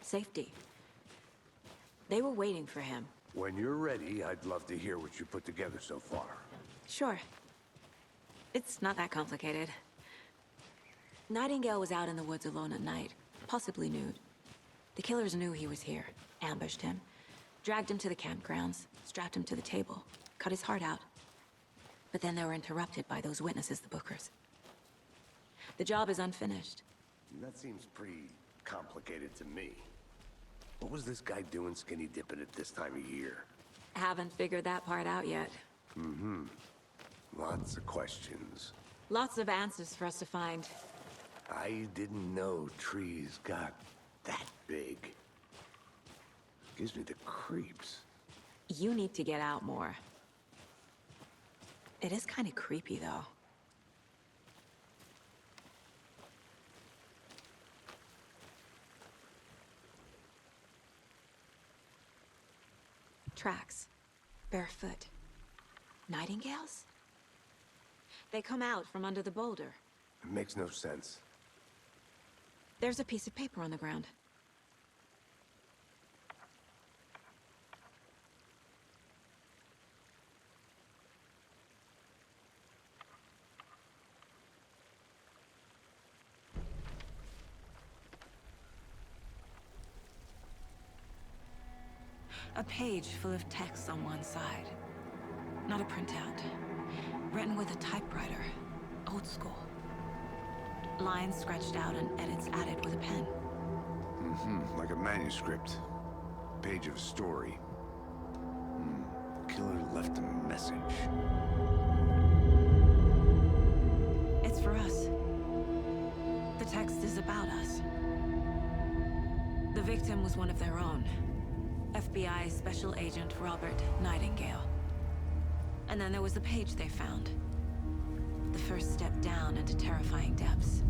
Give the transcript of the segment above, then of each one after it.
Safety. They were waiting for him. When you're ready, I'd love to hear what you put together so far. Sure. It's not that complicated. Nightingale was out in the woods alone at night, possibly nude. The killers knew he was here, ambushed him, dragged him to the campgrounds, strapped him to the table, cut his heart out. But then they were interrupted by those witnesses, the Bookers. The job is unfinished. That seems pretty complicated to me. What was this guy doing skinny dipping at this time of year? Haven't figured that part out yet. Mm-hmm. Lots of questions. Lots of answers for us to find. I didn't know trees got that big. Gives me the creeps. You need to get out more. It is kind of creepy, though. Tracks. Barefoot. Nightingales? They come out from under the boulder. It makes no sense. There's a piece of paper on the ground. A page full of text on one side. Not a printout. Written with a typewriter. Old school. Lines scratched out and edits added with a pen. Mm-hmm. Like a manuscript. Page of a story. Killer left a message. It's for us. The text is about us. The victim was one of their own. FBI Special Agent Robert Nightingale. And then there was the page they found. The first step down into terrifying depths.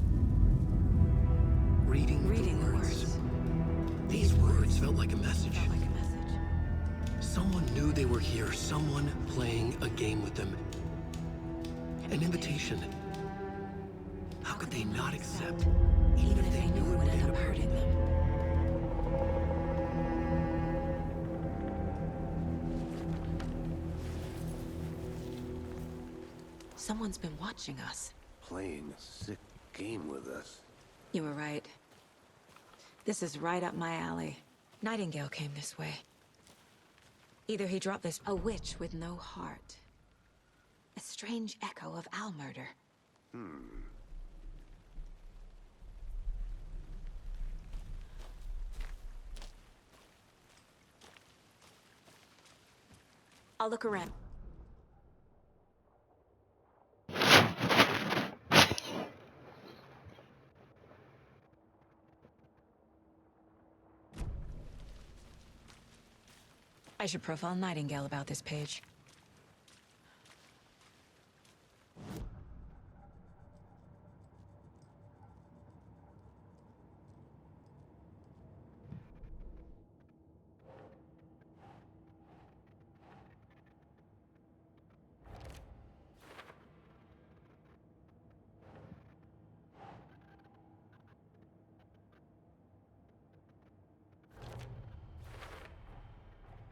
Reading the words. These words felt like a message. Someone knew they were here, someone playing a game with them. An invitation. How could they not accept, even if they knew it would end up hurting them? Someone's been watching us. Playing a sick game with us. You were right. This is right up my alley. Nightingale came this way. Either he dropped this... A witch with no heart. A strange echo of owl murder. I'll look around. I should profile Nightingale about this page.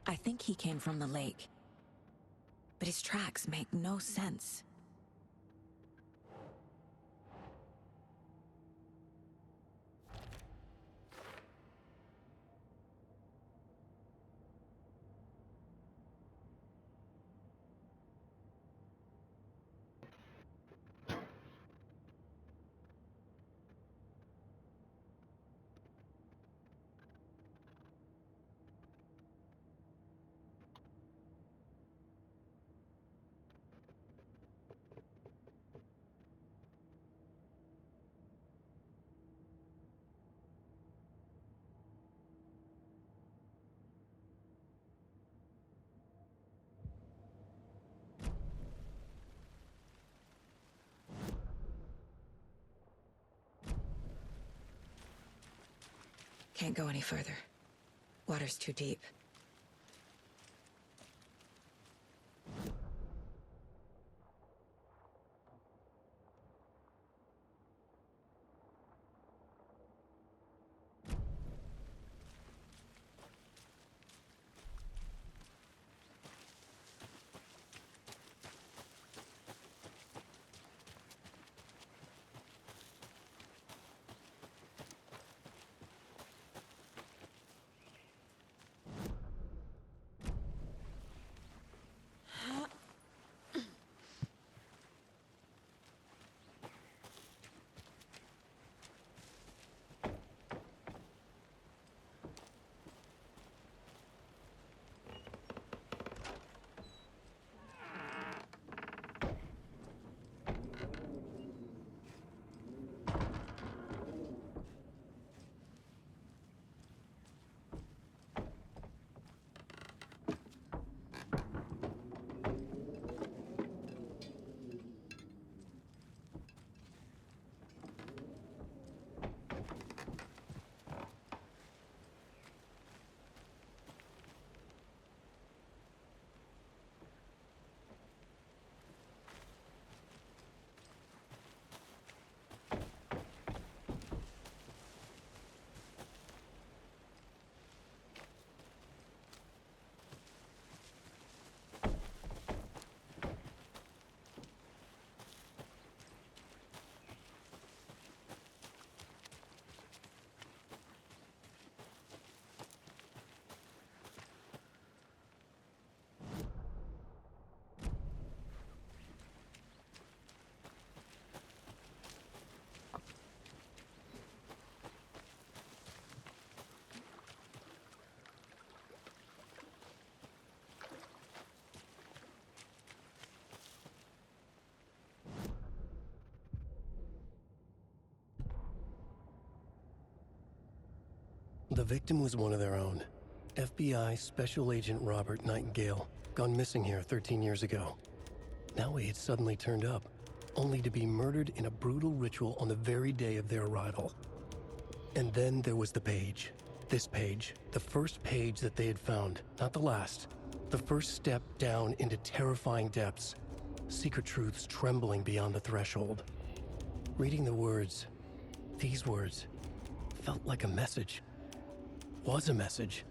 I think he came from the lake. But his tracks make no sense. Can't go any further. Water's too deep. The victim was one of their own. FBI Special Agent Robert Nightingale, gone missing here 13 years ago. Now he had suddenly turned up, only to be murdered in a brutal ritual on the very day of their arrival. And then there was the page. This page, the first page that they had found, not the last. The first step down into terrifying depths. Secret truths trembling beyond the threshold. Reading the words, these words, felt like a message. Was a message.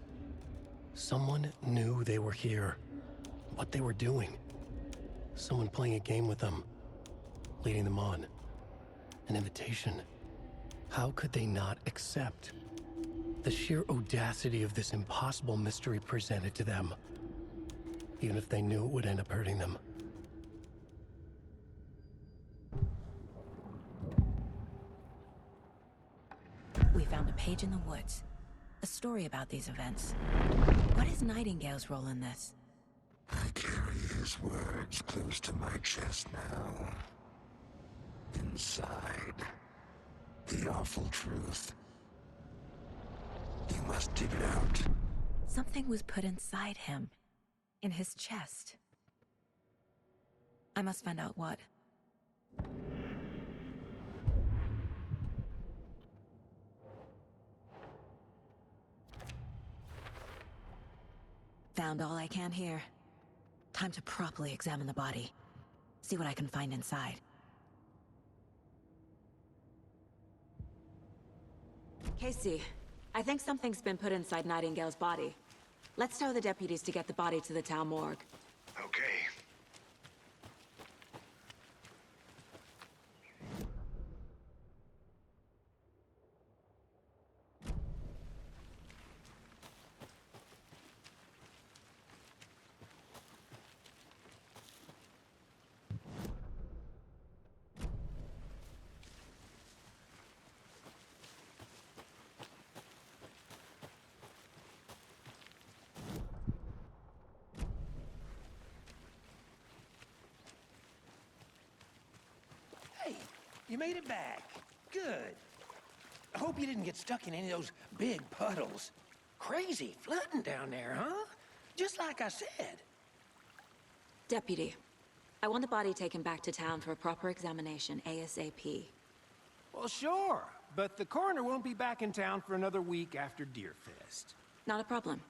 Someone knew they were here. What they were doing. Someone playing a game with them. Leading them on. An invitation. How could they not accept? The sheer audacity of this impossible mystery presented to them. Even if they knew it would end up hurting them. We found a page in the woods. A story about these events. What is Nightingale's role in this? I carry his words close to my chest now. Inside, the awful truth. You must dig it out. Something was put inside him. In his chest. I must find out what. Found all I can here. Time to properly examine the body. See what I can find inside. Casey, I think something's been put inside Nightingale's body. Let's tell the deputies to get the body to the town morgue. Okay. Hey, you made it back. Good. I hope you didn't get stuck in any of those big puddles. Crazy flooding down there, huh? Just like I said. Deputy, I want the body taken back to town for a proper examination ASAP. Well, sure, but the coroner won't be back in town for another week after Deerfest. Not a problem.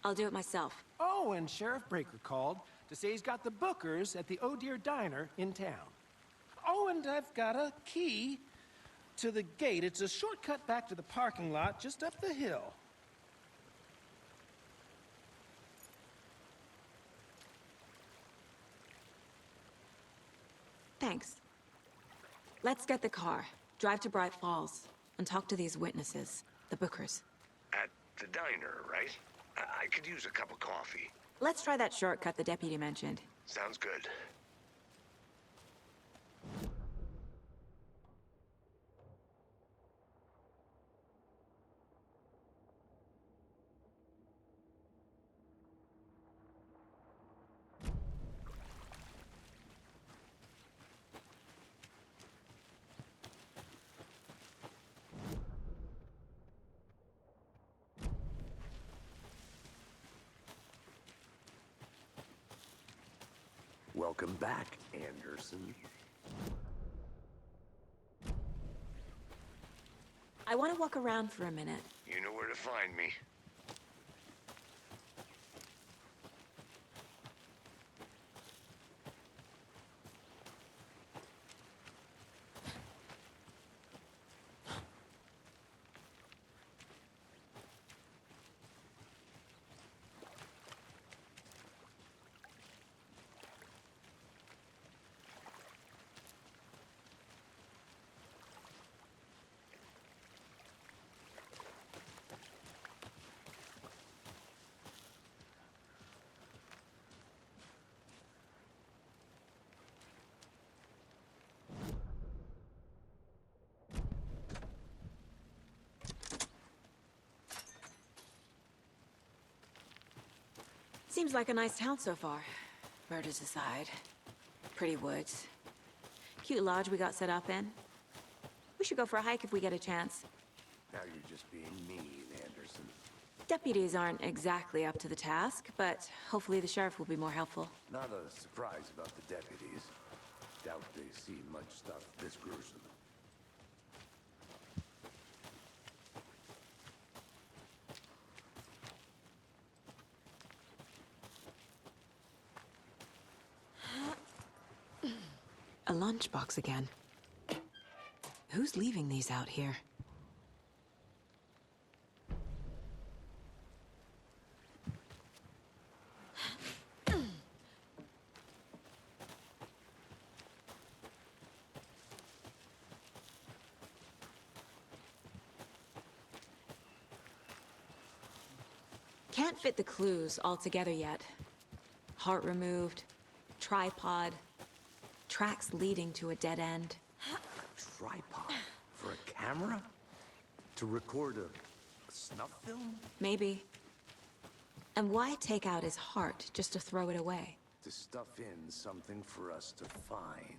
I'll do it myself. Oh, and Sheriff Breaker called to say he's got the Bookers at the Oh Dear Diner in town. Oh, and I've got a key to the gate. It's a shortcut back to the parking lot just up the hill. Thanks. Let's get the car, drive to Bright Falls, and talk to these witnesses, the Bookers. At the diner, right? I could use a cup of coffee. Let's try that shortcut the deputy mentioned. Sounds good. Welcome back, Anderson. I want to walk around for a minute. You know where to find me. Seems like a nice town so far. Murders aside. Pretty woods. Cute lodge we got set up in. We should go for a hike if we get a chance. Now you're just being mean, Anderson. Deputies aren't exactly up to the task, but hopefully the sheriff will be more helpful. Not a surprise about the deputies. Doubt they see much stuff this gruesome. A lunchbox again. Who's leaving these out here? Can't fit the clues all together yet. Heart removed, tripod, tracks leading to a dead end. Tripod? For a camera? To record a snuff film? Maybe. And why take out his heart just to throw it away? To stuff in something for us to find.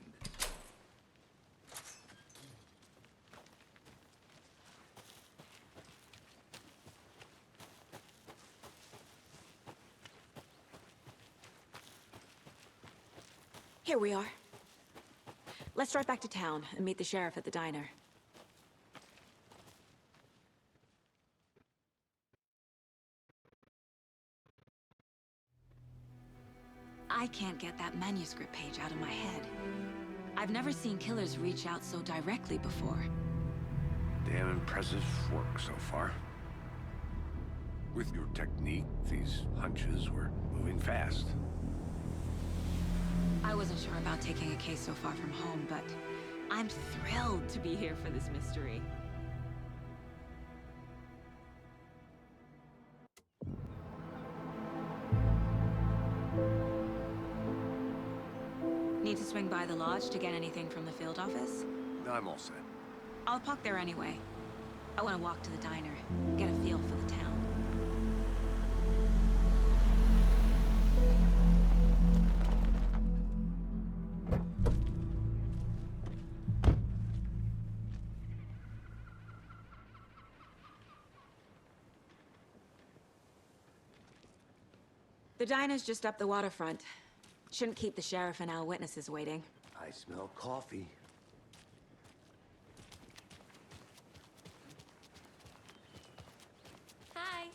Here we are. Let's drive back to town and meet the sheriff at the diner. I can't get that manuscript page out of my head. I've never seen killers reach out so directly before. Damn impressive work so far. With your technique, these hunches were moving fast. I wasn't sure about taking a case so far from home, but I'm thrilled to be here for this mystery. Need to swing by the lodge to get anything from the field office? I'm all set. I'll park there anyway. I want to walk to the diner, get a feel for the town. The diner's just up the waterfront. Shouldn't keep the sheriff and our witnesses waiting. I smell coffee. Hi.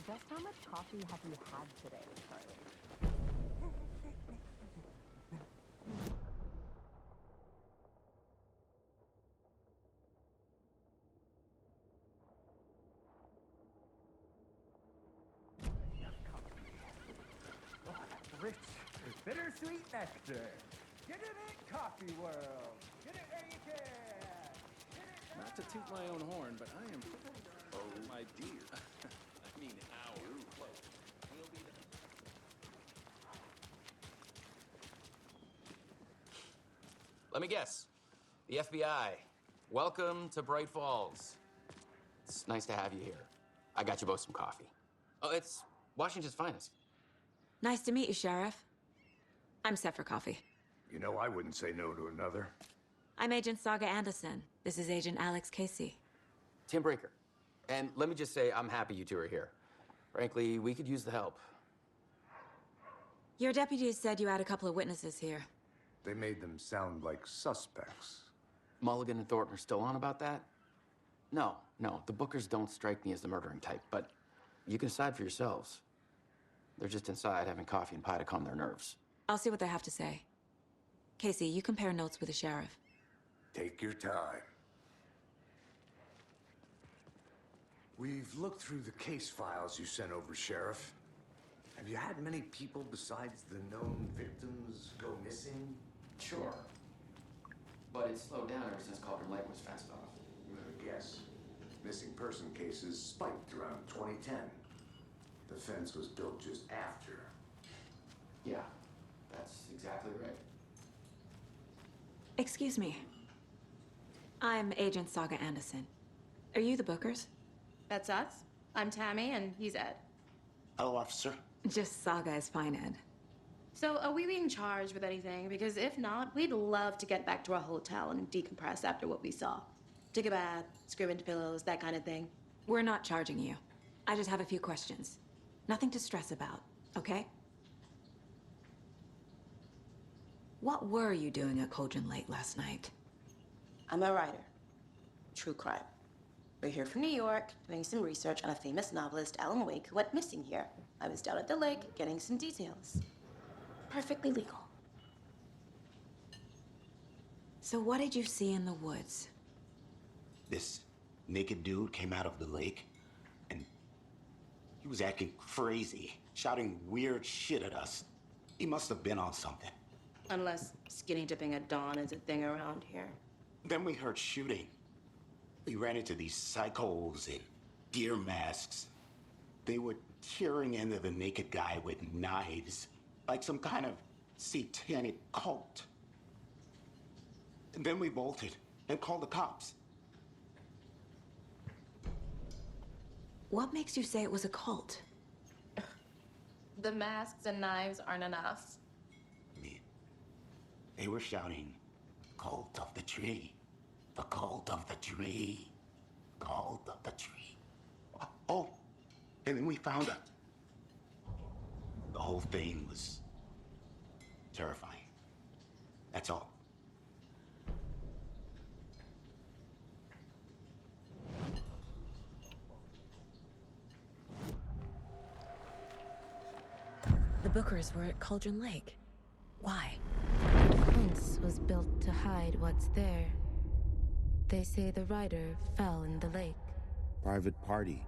Just how much coffee have you had today, Charlie? Oh, that's rich, bittersweet nectar. Get it in, coffee world. Get it where you can. Not to toot my own horn, but I am pretty darn my dear. I mean, our close. We'll be there. Let me guess. The FBI. Welcome to Bright Falls. It's nice to have you here. I got you both some coffee. Oh, it's Washington's finest. Nice to meet you, Sheriff. I'm set for coffee. You know, I wouldn't say no to another. I'm Agent Saga Anderson. This is Agent Alex Casey. Tim Breaker. And let me just say, I'm happy you two are here. Frankly, we could use the help. Your deputies said you had a couple of witnesses here. They made them sound like suspects. Mulligan and Thornton are still on about that? No, the Bookers don't strike me as the murdering type, but you can decide for yourselves. They're just inside having coffee and pie to calm their nerves. I'll see what they have to say. Casey, you compare notes with the sheriff. Take your time. We've looked through the case files you sent over, Sheriff. Have you had many people besides the known victims go missing? Sure. But it's slowed down ever since Cauldron Lake was fenced off. I'm gonna guess. Missing person cases spiked around 2010. The fence was built just after. Yeah, that's exactly right. Excuse me. I'm Agent Saga Anderson. Are you the Bookers? That's us. I'm Tammy, and he's Ed. Hello, officer. Just Saga is fine, Ed. So, are we being charged with anything? Because if not, we'd love to get back to our hotel and decompress after what we saw. Take a bath, scream into pillows, that kind of thing. We're not charging you. I just have a few questions. Nothing to stress about, okay? What were you doing at Cauldron Lake last night? I'm a writer. True crime. We're here from New York, doing some research on a famous novelist, Alan Wake, who went missing here. I was down at the lake, getting some details. Perfectly legal. So what did you see in the woods? This naked dude came out of the lake, and he was acting crazy, shouting weird shit at us. He must have been on something. Unless skinny dipping at dawn is a thing around here. Then we heard shooting. We ran into these psychos in deer masks. They were tearing into the naked guy with knives, like some kind of satanic cult. And then we bolted and called the cops. What makes you say it was a cult? The masks and knives aren't enough. They were shouting, "Cult of the tree, the cult of the tree, cult of the tree." Oh, and then we found it. The whole thing was terrifying. That's all. The Bookers were at Cauldron Lake. Why? The fence was built to hide what's there. They say the rider fell in the lake. Private party.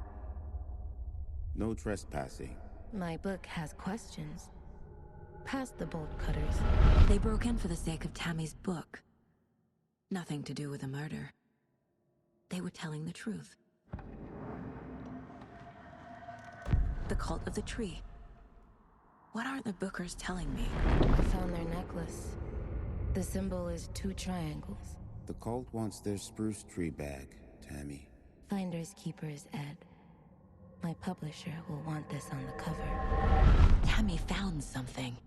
No trespassing. My book has questions. Past the bolt cutters. They broke in for the sake of Tammy's book. Nothing to do with a murder. They were telling the truth. The cult of the tree. What are the Bookers telling me? I found their necklace. The symbol is 2 triangles. The cult wants their spruce tree back, Tammy. Finders keepers, Ed. My publisher will want this on the cover. Tammy found something.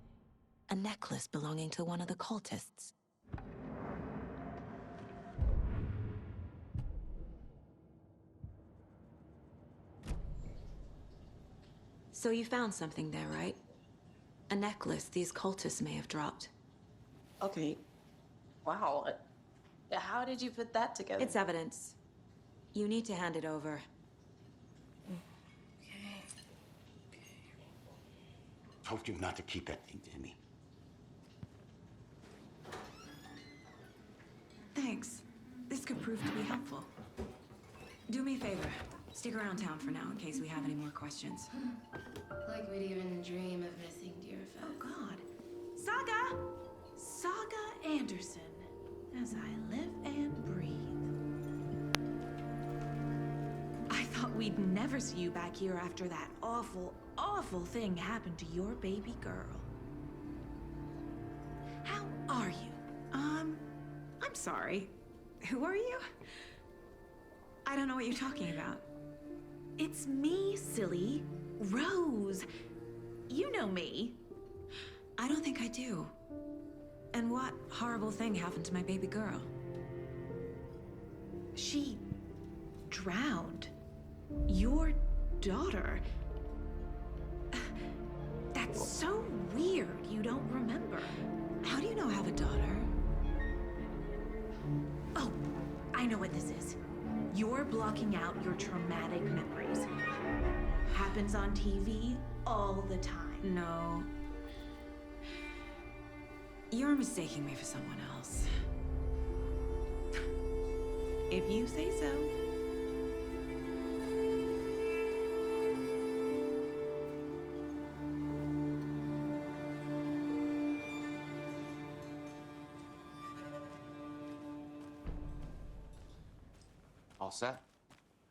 A necklace belonging to one of the cultists. So you found something there, right? A necklace these cultists may have dropped. Okay. Wow. How did you put that together? It's evidence. You need to hand it over. Okay. Told you not to keep that thing, Tammy. Thanks. This could prove to be helpful. Do me a favor. Stick around town for now in case we have any more questions. Like we'd even dream of missing dear Fez. Oh, God. Saga! Saga Anderson. As I live and breathe. I thought we'd never see you back here after that awful, awful thing happened to your baby girl. How are you? I'm sorry. Who are you? I don't know what you're talking about. It's me, silly. Rose. You know me. I don't think I do. And what horrible thing happened to my baby girl? She drowned. Your daughter. That's so weird you don't remember. How do you know I have a daughter? Oh, I know what this is. You're blocking out your traumatic memories. Happens on TV all the time. No. You're mistaking me for someone else. If you say so. All set?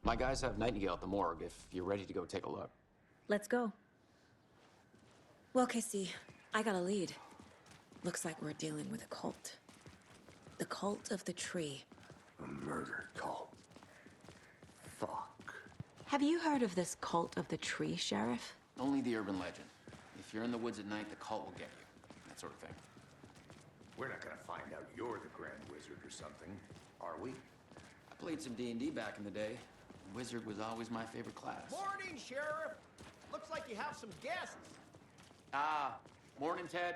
My guys have Nightingale at the morgue if you're ready to go take a look. Let's go. Well, Casey, I got a lead. Looks like we're dealing with a cult. The cult of the tree. A murder cult. Fuck. Have you heard of this cult of the tree, Sheriff? Only the urban legend. If you're in the woods at night, the cult will get you. That sort of thing. We're not gonna find out you're the Grand Wizard or something, are we? I played some D&D back in the day. Wizard was always my favorite class. Morning, Sheriff. Looks like you have some guests. Ah, morning, Ted.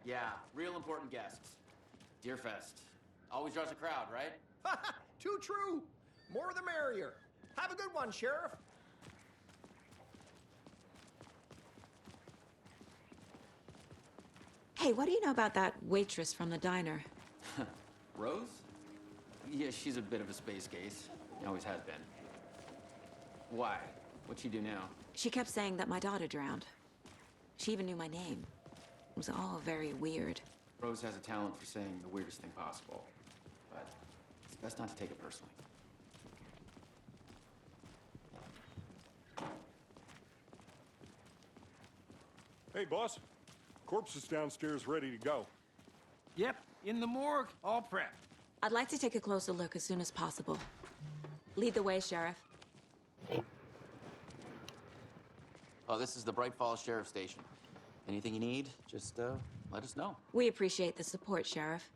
Yeah, real important guests. Deerfest. Always draws a crowd, right? Too true. More the merrier. Have a good one, Sheriff. Hey, what do you know about that waitress from the diner? Rose? Yeah, she's a bit of a space case. Always has been. Why? What'd she do now? She kept saying that my daughter drowned. She even knew my name. It was all very weird. Rose has a talent for saying the weirdest thing possible. But it's best not to take it personally. Hey, boss. Corpse is downstairs ready to go. Yep, in the morgue, all prepped. I'd like to take a closer look as soon as possible. Lead the way, Sheriff. Oh, this is the Bright Falls Sheriff Station. Anything you need, just let us know. We appreciate the support, Sheriff.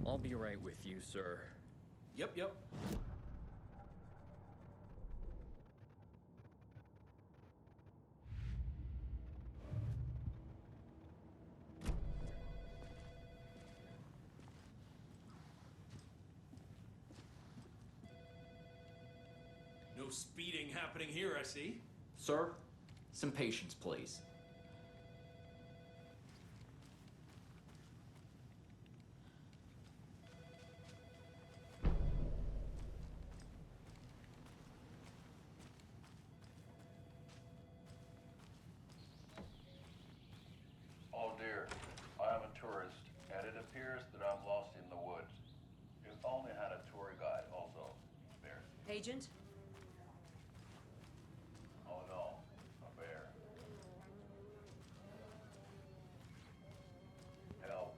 I'll be right with you, sir. Yep. No speeding happening here, I see. Sir, some patience, please. Oh dear, I am a tourist, and it appears that I'm lost in the woods. If only had a tour guide also. Bear. Agent? Oh no, a bear. Help.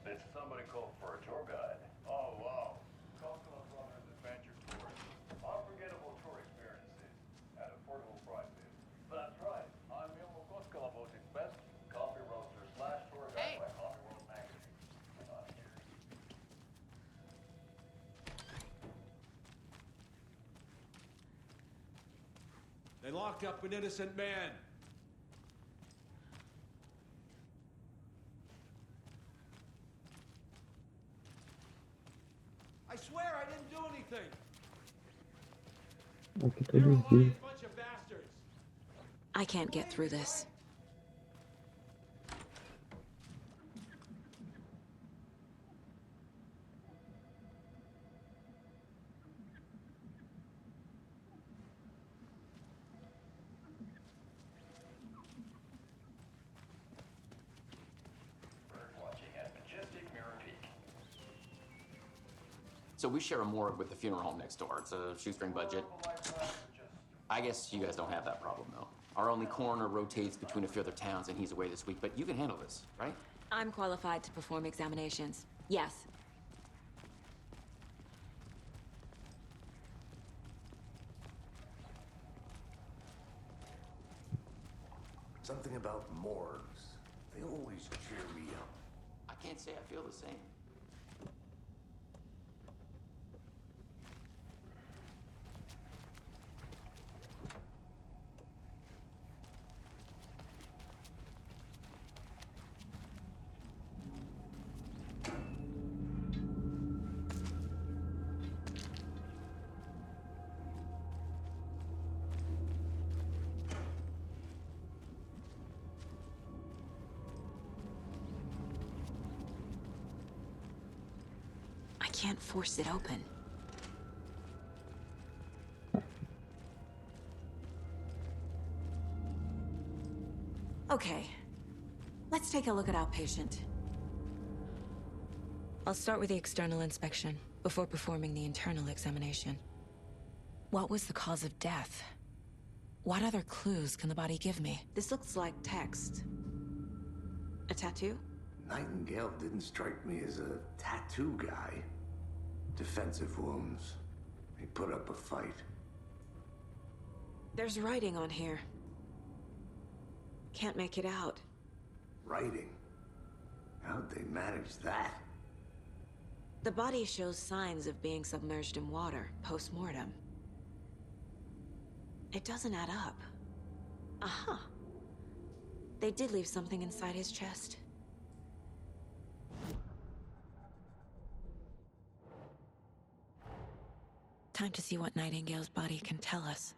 Did somebody call for a tour guide? Oh wow. Coconut Brothers Adventure Tours. Unforgettable tour experiences at affordable prices. That's right. I'm Ilmo Koskalabos's best coffee roaster slash tour guide by Coffee World Magazine. Cheers. They locked up an innocent man. I swear I didn't do anything. You're a lying bunch of bastards. I can't get through this. Bird watching at Majestic Mirror Peak. So we share a morgue with the funeral home next door. It's a shoestring budget. I guess you guys don't have that problem, though. Our only coroner rotates between a few other towns, and he's away this week. But you can handle this, right? I'm qualified to perform examinations. Yes. Something about morgues. They always cheer me up. I can't say I feel the same. I can't force it open. Okay. Let's take a look at our patient. I'll start with the external inspection before performing the internal examination. What was the cause of death? What other clues can the body give me? This looks like text. A tattoo? Nightingale didn't strike me as a tattoo guy. Defensive wounds. He put up a fight. There's writing on here. Can't make it out. Writing? How'd they manage that? The body shows signs of being submerged in water, post-mortem. It doesn't add up. Aha. They did leave something inside his chest. Time to see what Nightingale's body can tell us.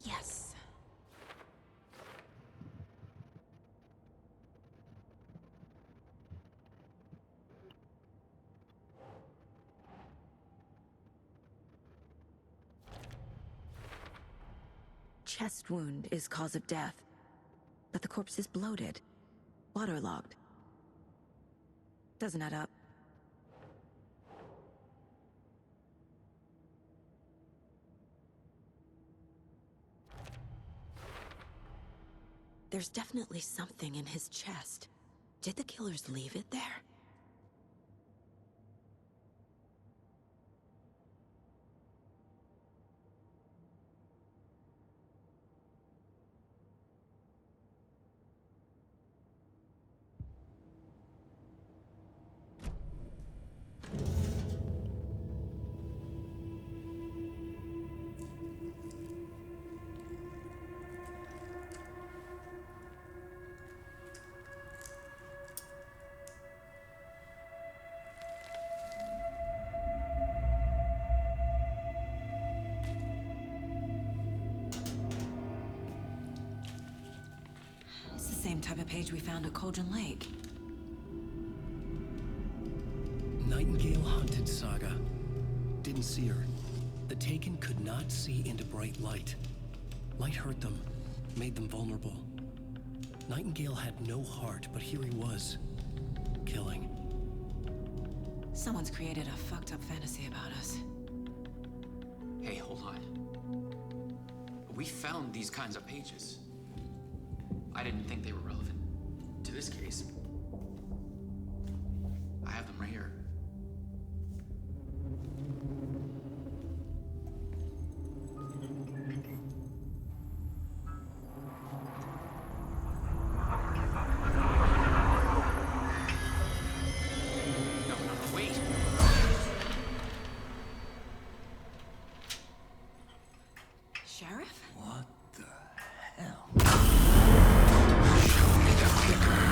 Yes. Chest wound is cause of death, but the corpse is bloated, waterlogged. Doesn't add up. There's definitely something in his chest. Did the killers leave it there? It's the same type of page we found at Cauldron Lake. Nightingale hunted Saga. Didn't see her. The Taken could not see into bright light. Light hurt them, made them vulnerable. Nightingale had no heart, but here he was, killing. Someone's created a fucked up fantasy about us. Hey, hold on. We found these kinds of pages. I didn't think they were relevant to this case. I have them right here. No, wait. Sheriff? What the hell? Show me the clicker.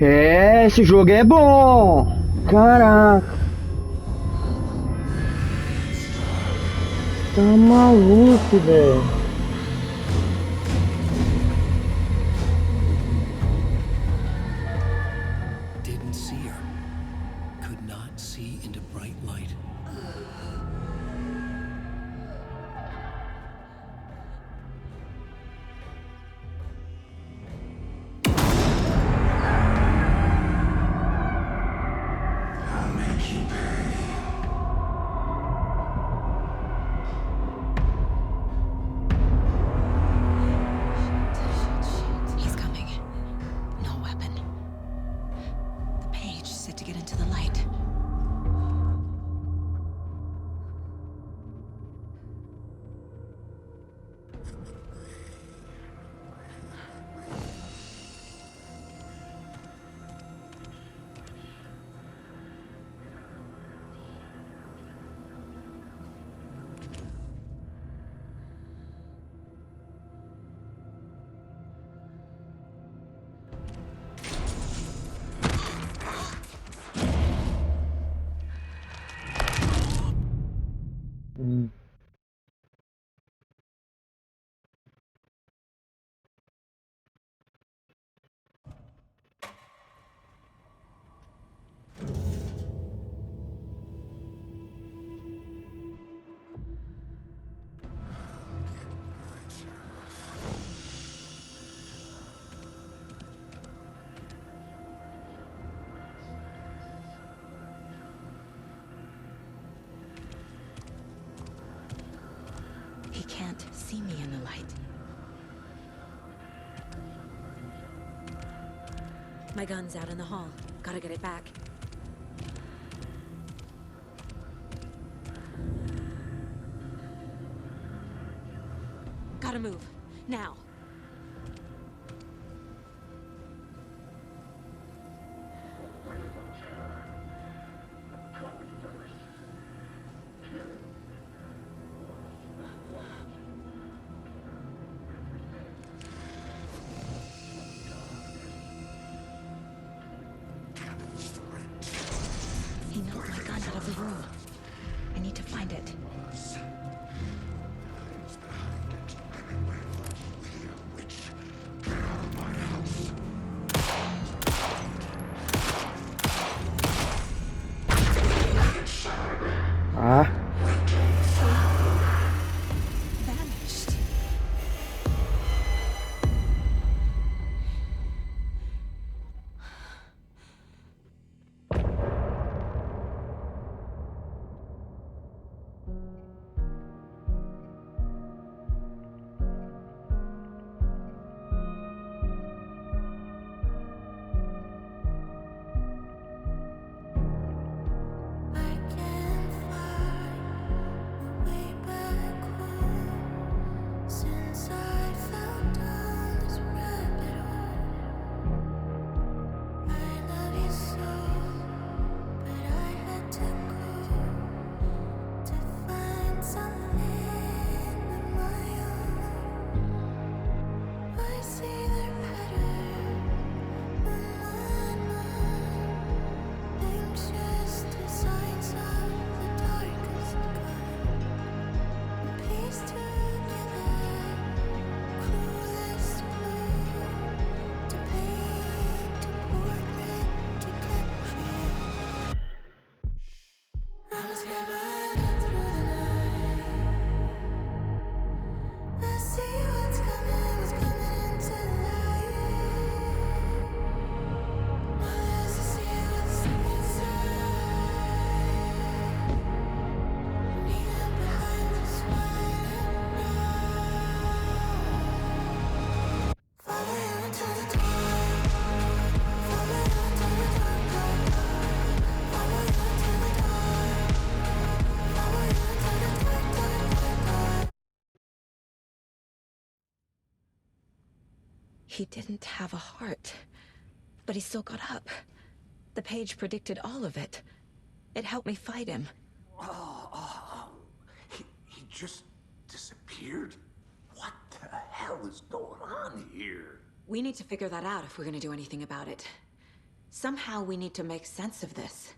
É, esse jogo é bom! Caraca! Tá maluco, velho! Didn't see her. Could not see into bright light. I'll make you pay. My gun's out in the hall. Gotta get it back. Gotta move. Now. He knocked my gun out of the room. I need to find it. Ah. Vanished. He didn't have a heart, but he still got up. The page predicted all of it. It helped me fight him. He just disappeared? What the hell is going on here? We need to figure that out if we're gonna do anything about it. Somehow we need to make sense of this.